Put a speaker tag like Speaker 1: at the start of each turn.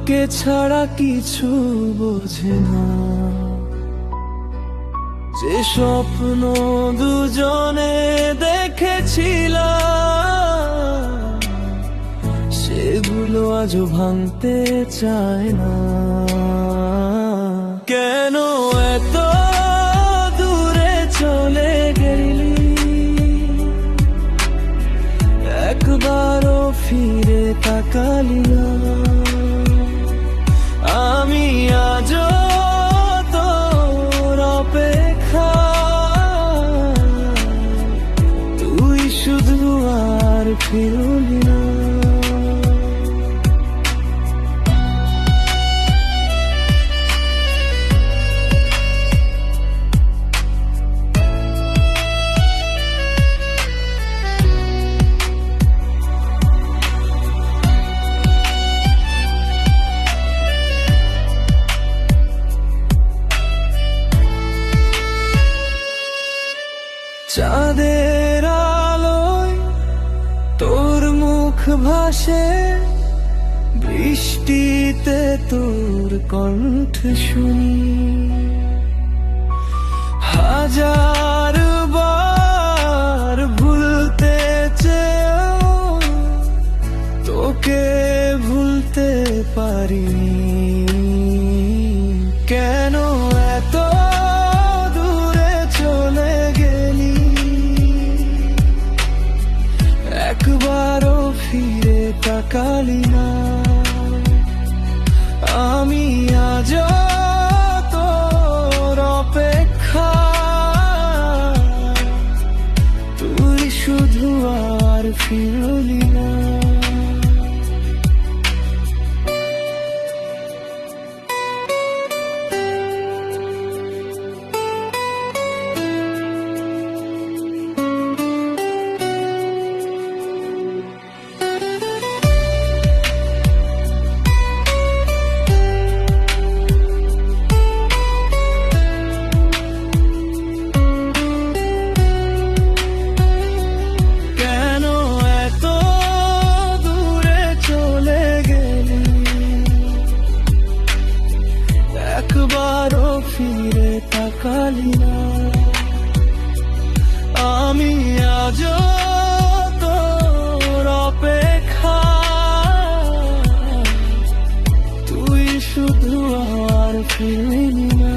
Speaker 1: তোকে ছাড়া কিছু বোঝে না। যে স্বপ্ন দুজনে দেখেছিলাম সেগুলো আজও ভাঙতে চায় না। কেন এত দূরে চলে গেলি, একবারও ফিরে তাকালি না। আমি আজও তোর অপেক্ষা, তুই শুধু আর ফিরলি না। চাঁদের আলোয় তোর মুখ ভাসে, বৃষ্টিতে তোর কণ্ঠ শুনি। হাজার বার ভুলতে চেয়েও তোকে ভুলতে পারিনি। কেন এত দূরে চলে গেলি, একবারও ফিরে তাকালি না। আমি আজও তোর অপেক্ষা, তুই শুধু আর ফিরলি না। একবারও ফিরে তাকালি না। আমি আজও তোর অপেক্ষা, তুই শুধু আর ফিরলি না।